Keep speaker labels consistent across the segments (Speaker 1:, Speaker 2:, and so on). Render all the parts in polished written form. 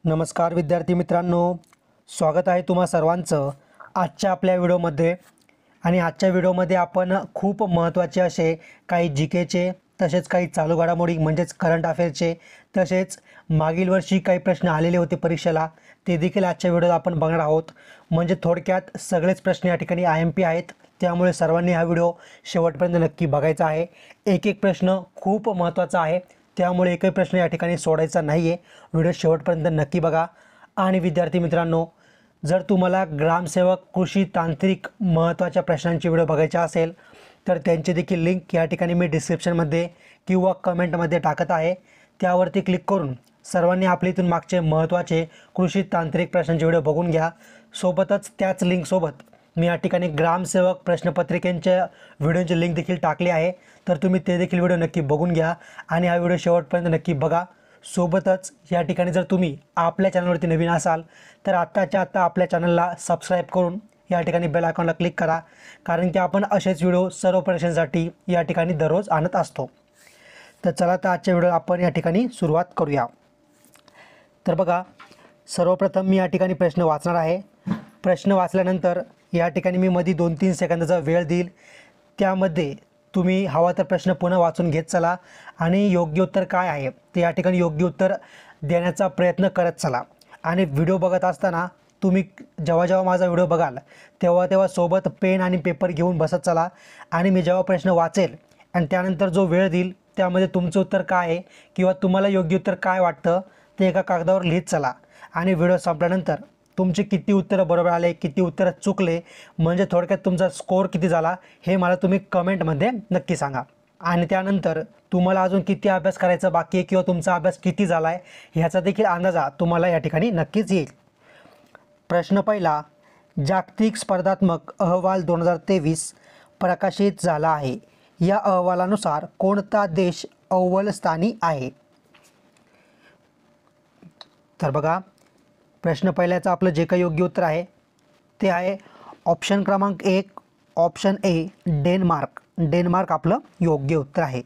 Speaker 1: नमस्कार विद्यार्थी मित्रांनो, स्वागत आहे तुम्हा सर्वांचं आजच्या आपल्या व्हिडिओमध्ये। आणि आजच्या व्हिडिओमध्ये आपण खूप महत्त्वाचे असे काही जीकेचे तसेच काही चालू घडामोडी म्हणजेच करंट अफेअर्सचे तसेच मागील वर्षी काही प्रश्न आलेले होते परीक्षेला ते देखील आजच्या व्हिडिओत आपण बघणार आहोत। म्हणजे थोडक्यात सगळेच प्रश्न या ठिकाणी IMP आहेत, त्यामुळे सर्वांनी हा व्हिडिओ शेवटपर्यंत नक्की बघायचा आहे। एक एक प्रश्न खूप महत्त्वाचा आहे, त्यामुळे एकही प्रश्न या ठिकाणी सोडायचा नाही आहे। व्हिडिओ शेवटपर्यंत नक्की बघा। आणि विद्यार्थी मित्रांनो, जर तुम्हाला ग्रामसेवक कृषी तांत्रिक महत्त्वाच्या प्रश्नांची व्हिडिओ बघायचा असेल तर त्यांची देखील लिंक या ठिकाणी मी डिस्क्रिप्शनमध्ये किंवा कमेंटमध्ये टाकत आहे, त्यावरती क्लिक करून सर्वांनी आपल्या इथून मागचे महत्त्वाचे कृषी तांत्रिक प्रश्नांचे व्हिडिओ बघून घ्या। सोबतच त्याच लिंकसोबत मी या ठिकाणी ग्रामसेवक प्रश्नपत्रिकेंच्या व्हिडिओची लिंक देखील टाकली आहे, तर तुम्ही ते देखील व्हिडिओ नक्की बघून घ्या आणि हा व्हिडिओ शेवटपर्यंत नक्की बघा। सोबतच या ठिकाणी जर तुम्ही आपल्या चॅनलवरती नवीन असाल तर आत्ताच्या आत्ता आपल्या चॅनलला सबस्क्राईब करून या ठिकाणी बेल आयकॉनला क्लिक करा, कारण की आपण असेच व्हिडिओ सर्व परीक्षांसाठी या ठिकाणी दररोज आणत असतो। तर चला तर आजच्या व्हिडिओ आपण या ठिकाणी सुरुवात करूया। तर बघा, सर्वप्रथम मी या ठिकाणी प्रश्न वाचणार आहे। प्रश्न वाचल्यानंतर या ठिकाणी मी मध्ये 2-3 सेकंदाचा वेळ देईल, त्यामध्ये तुम्ही हवा तर प्रश्न पुन्हा वाचून घेत चला आणि योग्य उत्तर काय आहे ते या ठिकाणी योग्य उत्तर देण्याचा प्रयत्न करत चला। आणि व्हिडिओ बघत असताना तुम्ही जेव्हा माझा व्हिडिओ बघाल तेव्हा सोबत पेन आणि पेपर घेऊन बसत चला आणि मी जेव्हा प्रश्न वाचेल आणि त्यानंतर जो वेळ देईल त्यामध्ये तुमचं उत्तर काय आहे किंवा तुम्हाला योग्य उत्तर काय वाटतं ते एका कागदावर लिहित चला। आणि व्हिडिओ संपल्यानंतर तुमचे किती उत्तरं बरोबर आले, किती उत्तरं चुकले, म्हणजे थोडक्यात तुमचा स्कोअर किती झाला हे मला तुम्ही कमेंटमध्ये नक्की सांगा। आणि त्यानंतर तुम्हाला अजून किती अभ्यास करायचा बाकी आहे किंवा तुमचा अभ्यास किती झाला आहे ह्याचा देखील अंदाजा तुम्हाला या ठिकाणी नक्कीच येईल। प्रश्न पहिला, जागतिक स्पर्धात्मक अहवाल 2023 प्रकाशित झाला आहे, या अहवालानुसार कोणता देश अव्वल स्थानी आहे? तर बघा, प्रश्न पहिल्याचं आपलं जे काही योग्य उत्तर आहे ते आहे ऑप्शन क्रमांक 1 ऑप्शन ए डेन्मार्क। डेन्मार्क आपलं योग्य उत्तर आहे।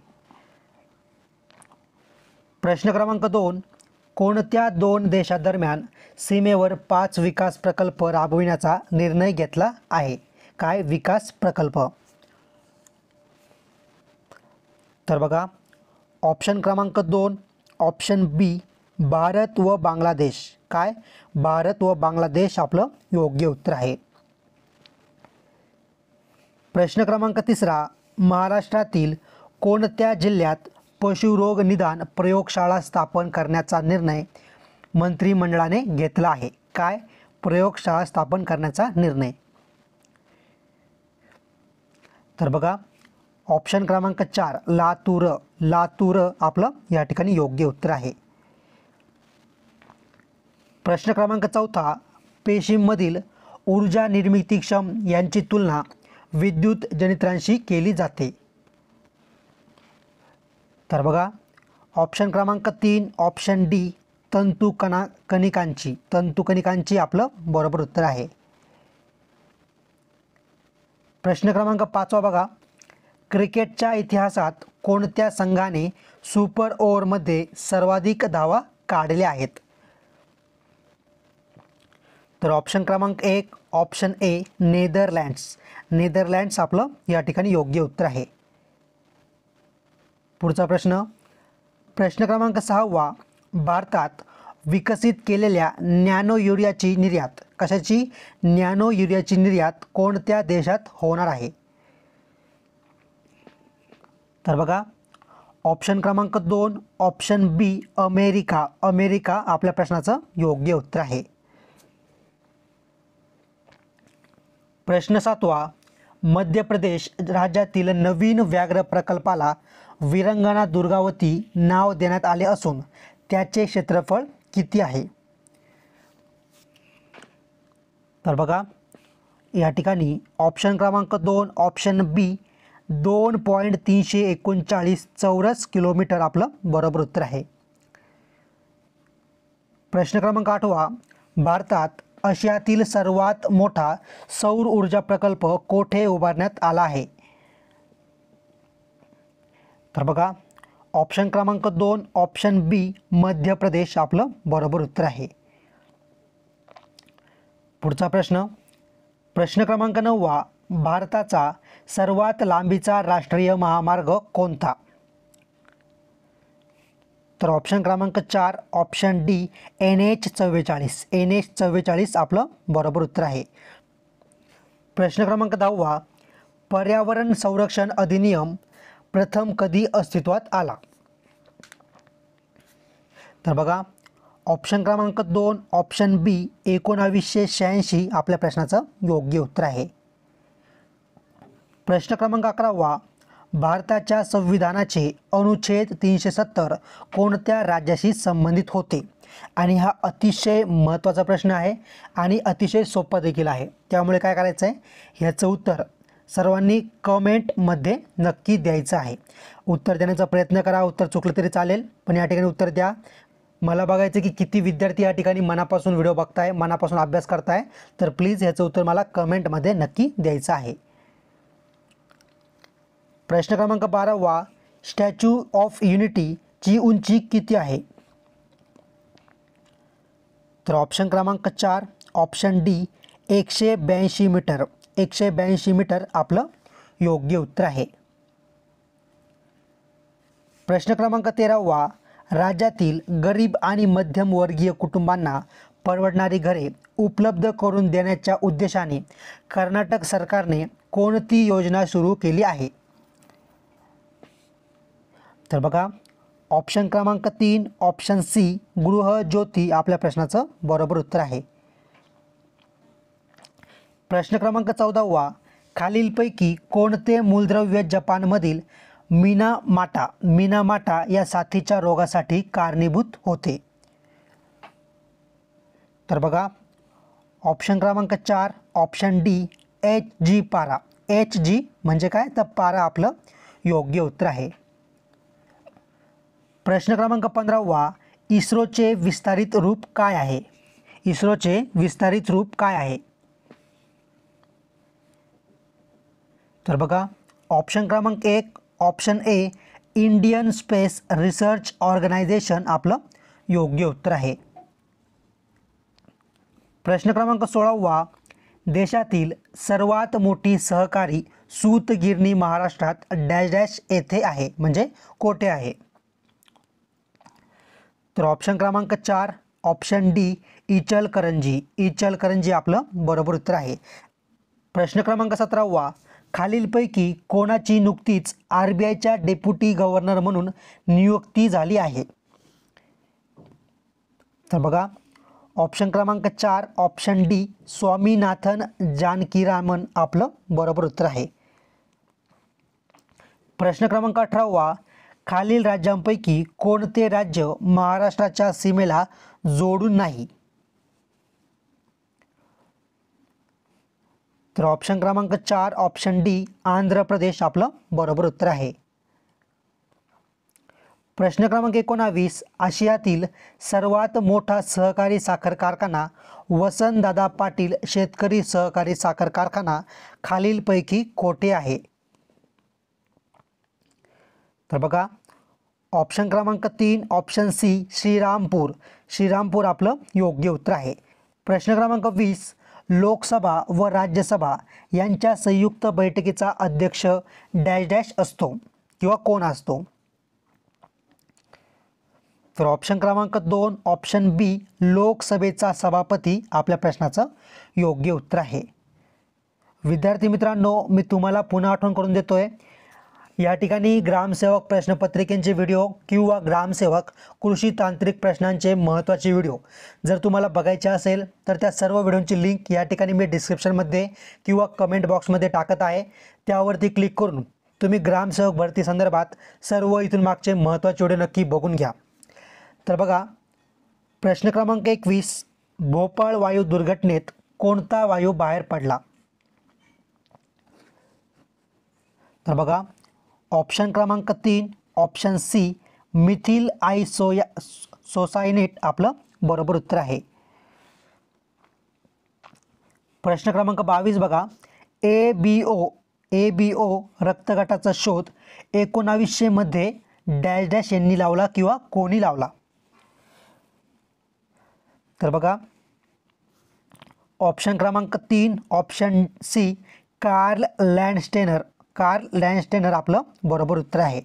Speaker 1: प्रश्न क्रमांक 2, कोणत्या 2 देशांदरम्यान सीमेवर 5 विकास प्रकल्प राबविण्याचा निर्णय घेतला आहे? काय विकास प्रकल्प? तर बघा, ऑप्शन क्रमांक 2 ऑप्शन बी भारत व बांगलादेश। काय? भारत व बांगलादेश आपलं योग्य उत्तर आहे। प्रश्न क्रमांक 3, महाराष्ट्रातील कोणत्या जिल्ह्यात पशुरोग निदान प्रयोगशाळा स्थापन करण्याचा निर्णय मंत्रिमंडळाने घेतला आहे? काय? प्रयोगशाळा स्थापन करण्याचा निर्णय। तर बघा, ऑप्शन क्रमांक 4 लातूर। लातूर आपलं या ठिकाणी योग्य उत्तर आहे। प्रश्न क्रमांक 4, पेशींमधील ऊर्जा निर्मितीक्षम यांची तुलना विद्युत जनित्रांशी केली जाते। तर बघा, ऑप्शन क्रमांक 3 ऑप्शन डी तंतुकणिकांची। तंतुकणिकांची आपलं बरोबर उत्तर आहे। प्रश्न क्रमांक 5 बघा, क्रिकेटच्या इतिहासात कोणत्या संघाने सुपर ओव्हरमध्ये सर्वाधिक धावा काढल्या आहेत? तर ऑप्शन क्रमांक 1 ऑप्शन ए नेदरलँड्स। नेदरलँड्स आपलं या ठिकाणी योग्य उत्तर आहे। पुढचा प्रश्न, प्रश्न क्रमांक 6, भारतात विकसित केलेल्या नॅनो युरियाची निर्यात कशाची? नॅनो युरियाची निर्यात कोणत्या देशात होणार आहे? तर बघा, ऑप्शन क्रमांक 2 ऑप्शन बी अमेरिका। अमेरिका आपल्या प्रश्नाचं योग्य उत्तर आहे। प्रश्न 7, मध्य प्रदेश राज्यातील नवीन व्याघ्र प्रकल्पाला विरंगना दुर्गावती नाव देण्यात आले असून त्याचे क्षेत्रफळ किती आहे? तर बघा, या ठिकाणी ऑप्शन क्रमांक 2 ऑप्शन बी 2.339 चौरस किलोमीटर आपलं बरोबर उत्तर आहे। प्रश्न क्रमांक 8, भारतात आशियातील सर्वात मोठा सौर ऊर्जा प्रकल्प कोठे उभारण्यात आला आहे? तर बघा, ऑप्शन क्रमांक 2 ऑप्शन बी मध्य प्रदेश आपलं बरोबर उत्तर आहे। पुढचा प्रश्न, प्रश्न क्रमांक 9, भारताचा सर्वात लांबीचा राष्ट्रीय महामार्ग कोणता? तर ऑप्शन क्रमांक 4 ऑप्शन डी NH44. NH44 आपलं बरोबर उत्तर आहे. प्रश्न क्रमांक 10, पर्यावरण संरक्षण अधिनियम प्रथम कधी अस्तित्वात आला? तर बघा, ऑप्शन क्रमांक 2 ऑप्शन बी 1986 आपल्या प्रश्नाचं योग्य उत्तर आहे. प्रश्न क्रमांक 11, भारताच्या संविधानाचे अनुच्छेद 370 कोणत्या राज्याशी संबंधित होते? आणि हा अतिशय महत्त्वाचा प्रश्न आहे आणि अतिशय सोपा देखील आहे. त्यामुळे काय करायचं आहे, ह्याचं उत्तर सर्वांनी कमेंटमध्ये नक्की द्यायचं आहे. उत्तर देण्याचा प्रयत्न करा. उत्तर चुकलं तरी चालेल, पण या ठिकाणी उत्तर द्या. मला बघायचं की किती विद्यार्थी या ठिकाणी मनापासून व्हिडिओ बघताय, मनापासून अभ्यास करताय. तर प्लीज ह्याचं उत्तर मला कमेंटमध्ये नक्की द्यायचं आहे. प्रश्न क्रमांक 12, स्टॅच्यू ऑफ युनिटीची उंची किती आहे? तर ऑप्शन क्रमांक 4 ऑप्शन डी 182 मीटर. 182 मीटर आपलं योग्य उत्तर आहे. प्रश्न क्रमांक 13, राज्यातील गरीब आणि मध्यमवर्गीय कुटुंबांना परवडणारी घरे उपलब्ध करून देण्याच्या उद्देशाने कर्नाटक सरकारने कोणती योजना सुरू केली आहे? तर बघा, ऑप्शन क्रमांक 3 ऑप्शन सी गृहज्योती आपल्या प्रश्नाचं बरोबर उत्तर आहे. प्रश्न क्रमांक 14, खालीलपैकी कोणते मूलद्रव्य जपानमधील मिनामाटा या साथीच्या रोगासाठी कारणीभूत होते? तर बघा, ऑप्शन क्रमांक 4 ऑप्शन डी HG पारा. HG म्हणजे काय, तर पारा आपलं योग्य उत्तर आहे. प्रश्न क्रमांक 15, इस्रोचे विस्तारित रूप काय आहे? इस्रोचे विस्तारित रूप काय आहे? तर बघा, ऑप्शन क्रमांक 1 option A Indian space research organisation आपलं योग्य उत्तर आहे. प्रश्न क्रमांक 16, देशातील सर्वात मोठी सहकारी सूतगिरणी महाराष्ट्रात डॅश डॅश येथे आहे, म्हणजे कोठे आहे? तर ऑप्शन क्रमांक 4 ऑप्शन डी इचलकरंजी. इचलकरंजी आपलं बरोबर उत्तर आहे. प्रश्न क्रमांक 17, खालीलपैकी कोणाची नुकतीच RBIच्या डेप्युटी गव्हर्नर म्हणून नियुक्ती झाली आहे? तर बघा, ऑप्शन क्रमांक 4 ऑप्शन डी स्वामीनाथन जानकीरामन आपलं बरोबर उत्तर आहे. प्रश्न क्रमांक 18, खालील राज्यांपैकी कोणते राज्य महाराष्ट्राच्या सीमेला जोडून नाही? तर ऑप्शन क्रमांक 4 ऑप्शन डी आंध्र प्रदेश आपलं बरोबर उत्तर आहे. प्रश्न क्रमांक 19, आशियातील सर्वात मोठा सहकारी साखर कारखाना वसंतदादा पाटील शेतकरी सहकारी साखर कारखाना खालीलपैकी कोठे आहे? तर बघा, ऑप्शन क्रमांक 3 ऑप्शन सी श्रीरामपूर. श्रीरामपूर आपलं योग्य उत्तर आहे. प्रश्न क्रमांक 20, लोकसभा व राज्यसभा यांच्या संयुक्त बैठकीचा अध्यक्ष डॅश डॅश असतो किंवा कोण असतो? तर ऑप्शन क्रमांक 2 ऑप्शन बी लोकसभेचा सभापती आपल्या प्रश्नाचं योग्य उत्तर आहे. विद्यार्थी मित्रांनो, मी तुम्हाला पुन्हा आठवण करून देतोय, या ठिकाणी ग्रामसेवक प्रश्नपत्रिकेचे व्हिडिओ किंवा ग्रामसेवक कृषी तांत्रिक प्रश्नांचे महत्त्वाचे व्हिडिओ जर तुम्हाला बघायचे असेल तर त्या सर्व व्हिडिओंची लिंक या ठिकाणी मी डिस्क्रिप्शनमध्ये किंवा कमेंट बॉक्समध्ये टाकत आहे. त्यावरती क्लिक करून तुम्ही ग्रामसेवक भरती संदर्भात सर्व इथून मागचे महत्त्वाचे व्हिडिओ नक्की बघून घ्या. तर बघा, प्रश्न क्रमांक 21, भोपाळ वायू दुर्घटनेत कोणता वायू बाहेर पडला? तर बघा, ऑप्शन क्रमांक 3 ऑप्शन सी मिथिल आयसोसायनेट आपलं बरोबर उत्तर आहे. प्रश्न क्रमांक 22 बघा, ABO रक्तगटाचा शोध 1900 मध्ये डॅश डॅश यांनी लावला किंवा कोणी लावला? तर बघा, ऑप्शन क्रमांक 3 ऑप्शन सी कार्ल लँडस्टेनर आपलं बरोबर उत्तर आहे.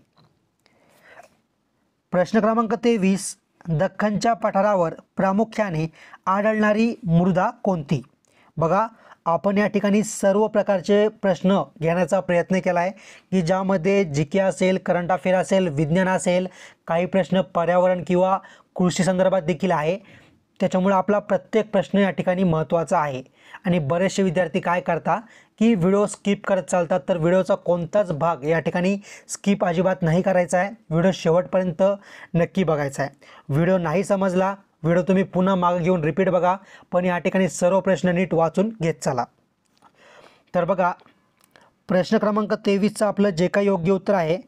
Speaker 1: प्रश्न क्रमांक 23 दख्खनच्या पठारावर प्रामुख्याने आढळणारी मृदा कोणती? बघा, आपण या ठिकाणी सर्व प्रकारचे प्रश्न घेण्याचा प्रयत्न केला आहे की ज्यामध्ये जीके असेल, करंट अफेअर असेल, विज्ञान असेल, काही प्रश्न पर्यावरण किंवा कृषी संदर्भात देखील आहे. त्याच्यामुळे आपला प्रत्येक प्रश्न या ठिकाणी महत्त्वाचा आहे. आणि बरेचसे विद्यार्थी काय करतात की व्हिडिओ स्किप करत चालतात, तर व्हिडिओचा कोणताच भाग या ठिकाणी स्किप अजिबात नाही करायचा आहे. व्हिडिओ शेवटपर्यंत नक्की बघायचा आहे. व्हिडिओ नाही समजला, व्हिडिओ तुम्ही पुन्हा मागे घेऊन रिपीट बघा, पण या ठिकाणी सर्व प्रश्न नीट वाचून घेत चला. तर बघा, प्रश्न क्रमांक 23चं आपलं जे काही योग्य उत्तर आहे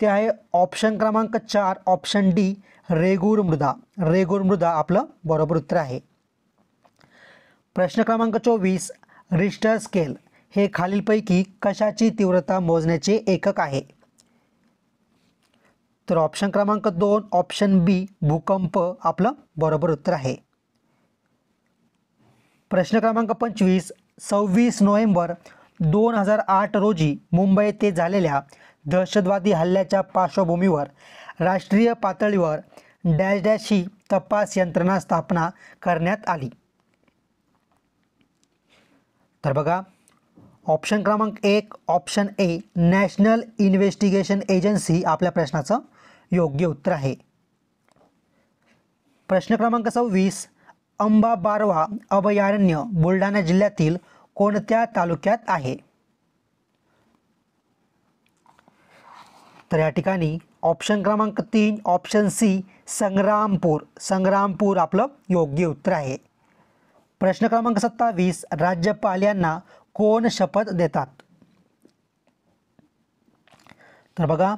Speaker 1: ते आहे ऑप्शन क्रमांक 4 ऑप्शन डी रेगूर मृदा आपलं बरोबर उत्तर आहे. प्रश्न क्रमांक 24 रिश्टर स्केल हे खालीलपैकी कशाची तीव्रता मोजण्याचे एकक आहे? तर ऑप्शन क्रमांक 2 ऑप्शन बी भूकंप आपलं बरोबर उत्तर आहे. प्रश्न क्रमांक 25 26 नोव्हेंबर 2008 रोजी मुंबई येथे झालेल्या दहशतवादी हल्ल्याच्या पार्श्वभूमीवर राष्ट्रीय पातळीवर डॅश डॅश ही तपास यंत्रणा स्थापना करण्यात आली. तर बघा, ऑप्शन क्रमांक 1 ऑप्शन ए नॅशनल इन्व्हेस्टिगेशन एजन्सी आपल्या प्रश्नाचं योग्य उत्तर आहे. प्रश्न क्रमांक 26 अंबा बारवा अभयारण्य बुलढाणा जिल्ह्यातील कोणत्या तालुक्यात आहे? तर या ठिकाणी ऑप्शन क्रमांक 3 ऑप्शन सी संग्रामपूर आपलं योग्य उत्तर आहे. प्रश्न क्रमांक 27 राज्यपाल यांना कोण शपथ देतात? तर बघा,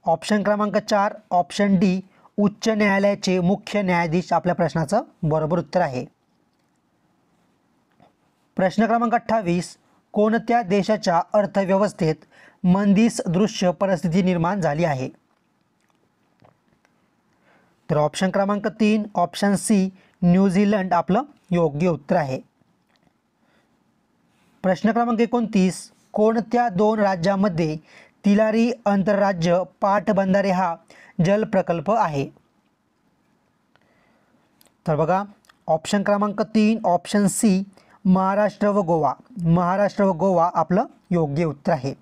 Speaker 1: ऑप्शन क्रमांक 4 ऑप्शन डी उच्च न्यायालयाचे मुख्य न्यायाधीश आपल्या प्रश्नाचं बरोबर उत्तर आहे. प्रश्न क्रमांक 28 कोणत्या देशाच्या अर्थव्यवस्थेत मंदीसदृश्य परिस्थिती निर्माण झाली आहे? तर ऑप्शन क्रमांक 3 ऑप्शन सी न्यूझीलंड आपलं योग्य उत्तर आहे. प्रश्न क्रमांक 29 कोणत्या 2 राज्यांमध्ये तिलारी आंतरराज्य पाटबंधारे हा जल प्रकल्प आहे? तर बघा, ऑप्शन क्रमांक 3 ऑप्शन सी महाराष्ट्र व गोवा आपलं योग्य उत्तर आहे.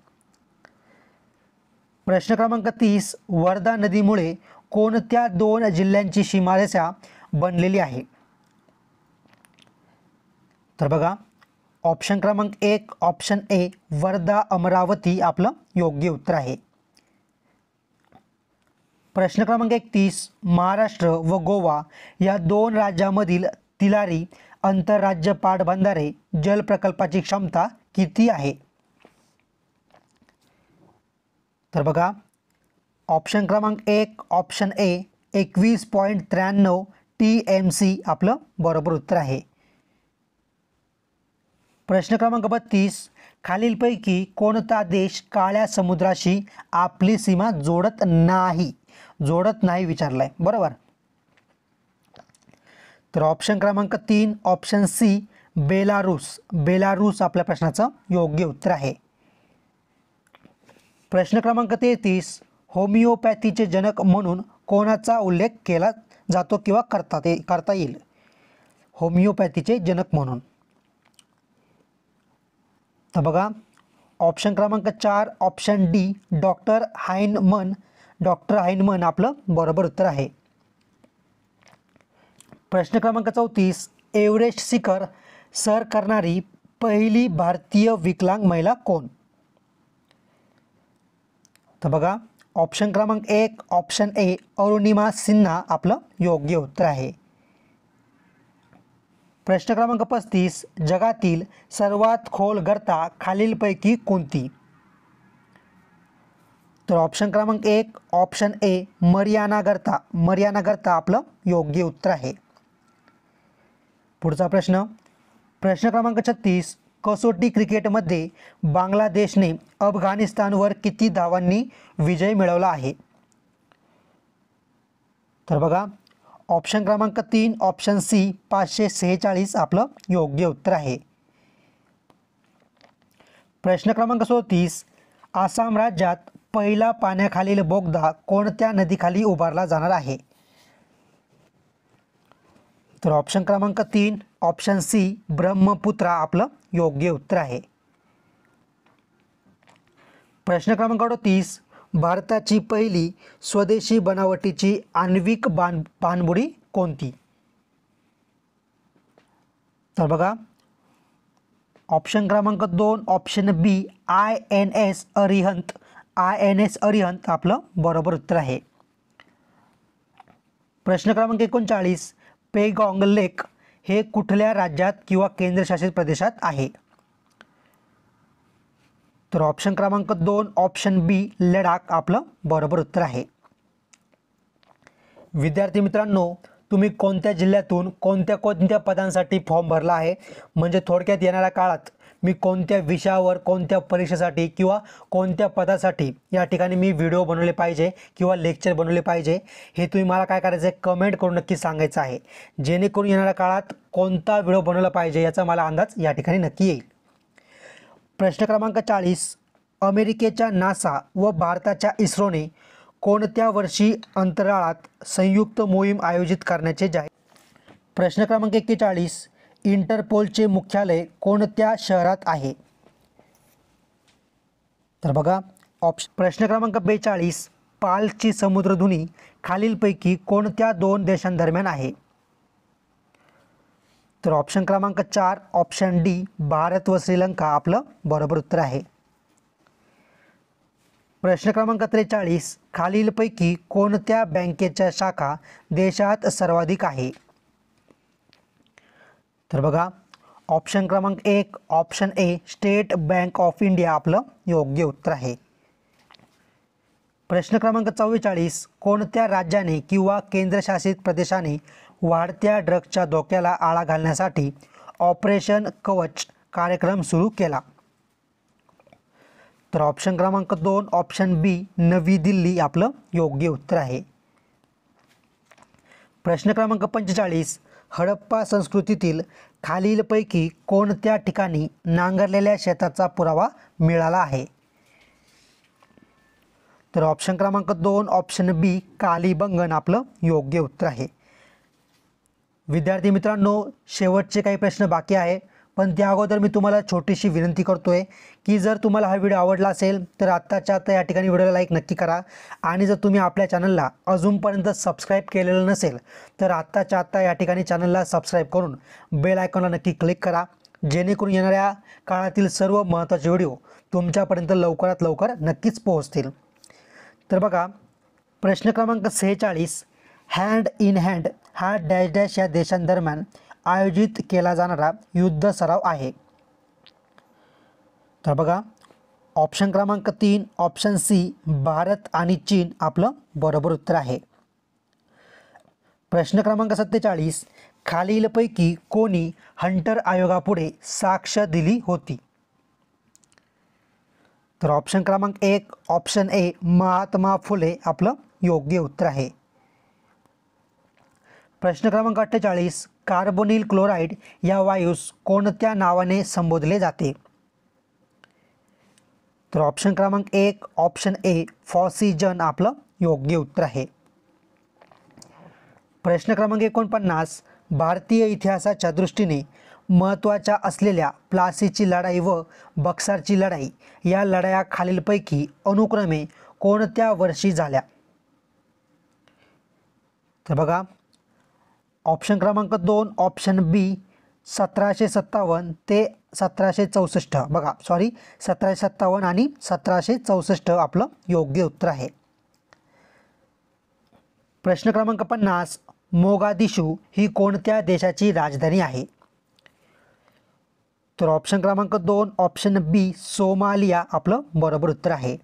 Speaker 1: प्रश्न क्रमांक 30 वर्धा नदीमुळे कोणत्या 2 जिल्ह्यांची सीमारेषा बनलेली आहे? तर बघा, ऑप्शन क्रमांक 1 ऑप्शन ए वर्धा अमरावती आपलं योग्य उत्तर आहे. प्रश्न क्रमांक 31 महाराष्ट्र व गोवा या 2 राज्यांमधील तिलारी आंतरराज्य पाटबंधारे जल प्रकल्पाची क्षमता किती आहे? तर बघा, ऑप्शन क्रमांक 1 ऑप्शन ए 21.93 TMC आपलं बरोबर उत्तर आहे. प्रश्न क्रमांक 32 खालीलपैकी कोणता देश काळ्या समुद्राशी आपली सीमा जोडत नाही विचारलाय, बरोबर? तर ऑप्शन क्रमांक 3 ऑप्शन सी बेलारूस आपल्या प्रश्नाचं योग्य उत्तर आहे. प्रश्न क्रमांक 33 होमिओपॅथीचे जनक म्हणून कोणाचा उल्लेख केला जातो किंवा करता येईल? होमिओपॅथीचे जनक म्हणून. तर बघा, ऑप्शन क्रमांक 4 ऑप्शन डी डॉक्टर हाइनमन आपलं बरोबर उत्तर आहे. प्रश्न क्रमांक 34 एव्हरेस्ट शिखर सर करणारी पहिली भारतीय विकलांग महिला कोण? तर बघा, ऑप्शन क्रमांक 1 ऑप्शन ए अरुणिमा सिन्हा आपलं योग्य उत्तर आहे. प्रश्न क्रमांक 35 जगातील सर्वात खोल गर्ता खालीलपैकी कोणती? तर ऑप्शन क्रमांक 1 ऑप्शन ए मरियाना गर्ता आपलं योग्य उत्तर आहे. पुढचा प्रश्न क्रमांक 36 कसोटी क्रिकेटमध्ये बांगलादेशने अफगाणिस्तानवर किती धावांनी विजय मिळवला आहे? तर बघा, ऑप्शन क्रमांक 3 ऑप्शन सी 546 आपलं योग्य उत्तर आहे. प्रश्न क्रमांक 37 आसाम राज्यात पहिला पाण्याखालील बोगदा कोणत्या नदीखाली उभारला जाणार आहे? तर ऑप्शन क्रमांक 3 ऑप्शन सी ब्रह्मपुत्रा आपलं योग्य उत्तर आहे. प्रश्न क्रमांक 38 भारताची पहिली स्वदेशी बनावटीची आण्विक पाणबुडी कोणती? तर बघा ऑप्शन क्रमांक 2 ऑप्शन बी INS अरिहंत आपलं बरोबर उत्तर आहे. प्रश्न क्रमांक 39 पेगॉंग लेक हे कुठल्या राज्यात किंवा केंद्रशासित प्रदेशात आहे? तर ऑप्शन क्रमांक 2 ऑप्शन बी लडाख आपलं बरोबर उत्तर आहे. विद्यार्थी मित्रांनो, तुम्ही कोणत्या जिल्ह्यातून कोणत्या पदांसाठी फॉर्म भरला आहे, म्हणजे थोडक्यात येणाऱ्या काळात मी कोणत्या विषयावर कोणत्या परीक्षेसाठी किंवा कोणत्या पदासाठी या ठिकाणी मी व्हिडिओ बनवले पाहिजे किंवा लेक्चर बनवले पाहिजे, हे तुम्ही मला काय करायचं आहे कमेंट करून नक्की सांगायचं आहे, जेणेकरून येणाऱ्या काळात कोणता व्हिडिओ बनवला पाहिजे याचा मला अंदाज या ठिकाणी नक्की येईल. प्रश्न क्रमांक 40 अमेरिकेच्या नासा व भारताच्या इस्रोने कोणत्या वर्षी अंतराळात संयुक्त मोहीम आयोजित करण्याचे जाहीर? प्रश्न क्रमांक 41 इंटरपोलचे मुख्यालय कोणत्या शहरात आहे? तर बघा प्रश्न क्रमांक 42 पालची समुद्रधुनी खालीलपैकी कोणत्या 2 देशांदरम्यान आहे? तर ऑप्शन क्रमांक 4 ऑप्शन डी भारत व श्रीलंका आपलं बरोबर उत्तर आहे. प्रश्न क्रमांक 43 खालीलपैकी कोणत्या बँकेच्या शाखा देशात सर्वाधिक आहे? तर बघा ऑप्शन क्रमांक 1 option A state bank of India आपलं योग्य उत्तर आहे. प्रश्न क्रमांक 44 कोणत्या राज्याने किंवा केंद्रशासित प्रदेशाने वाढत्या ड्रग्सच्या धोक्याला आळा घालण्यासाठी ऑपरेशन कवच कार्यक्रम सुरू केला? तर ऑप्शन क्रमांक 2 ऑप्शन बी नवी दिल्ली आपलं योग्य उत्तर आहे. प्रश्न क्रमांक 45 हडप्पा संस्कृतीतील खालीलपैकी कोणत्या ठिकाणी नांगरलेल्या शेताचा पुरावा मिळाला आहे? तर ऑप्शन क्रमांक 2 ऑप्शन बी कालीबंगन आपलं योग्य उत्तर आहे. विद्यार्थी मित्रांनो, शेवटचे काही प्रश्न बाकी आहे, पण त्या अगोदर मी तुम्हाला छोटीशी विनंती करतोय की जर तुम्हाला हा व्हिडिओ आवडला असेल तर आत्ताच्या आत्ता या ठिकाणी व्हिडिओला लाईक नक्की करा, आणि जर तुम्ही आपल्या चॅनलला अजूनपर्यंत सबस्क्राईब केलेलं नसेल तर आत्ताच्या आत्ता या ठिकाणी चॅनलला सबस्क्राईब करून बेल आयकॉनला नक्की क्लिक करा, जेणेकरून येणाऱ्या काळातील सर्व महत्त्वाचे व्हिडिओ तुमच्यापर्यंत लवकरात लवकर नक्कीच पोहोचतील. तर बघा प्रश्न क्रमांक 46 हँड इन हँड हा डॅश डॅश या देशांदरम्यान आयोजित केला जाणारा युद्ध सराव आहे? तर बघा ऑप्शन क्रमांक 3 ऑप्शन सी भारत आणि चीन आपलं बरोबर उत्तर आहे. प्रश्न क्रमांक 47 खालीलपैकी कोणी हंटर आयोगापुढे साक्ष दिली होती? तर ऑप्शन क्रमांक 1 ऑप्शन ए महात्मा फुले आपलं योग्य उत्तर आहे. प्रश्न क्रमांक 48 कार्बोनिल क्लोराईड या वायूस कोणत्या नावाने संबोधले जाते? तर ऑप्शन क्रमांक 1 ऑप्शन ए फॉसिजन आपलं योग्य उत्तर आहे. प्रश्न क्रमांक 49 भारतीय इतिहासाच्या दृष्टीने महत्त्वाच्या असलेल्या प्लासीची लढाई व बक्सरची लढाई या लढाया खालीलपैकी अनुक्रमे कोणत्या वर्षी झाल्या? तर बघा ऑप्शन क्रमांक 2 ऑप्शन बी 1757 ते 1764 बघा 1757 आणि 1764 आपलं योग्य उत्तर आहे. प्रश्न क्रमांक 50 मोगादिशू ही कोणत्या देशाची राजधानी आहे? तर ऑप्शन क्रमांक 2 ऑप्शन बी सोमालिया आपलं बरोबर उत्तर आहे.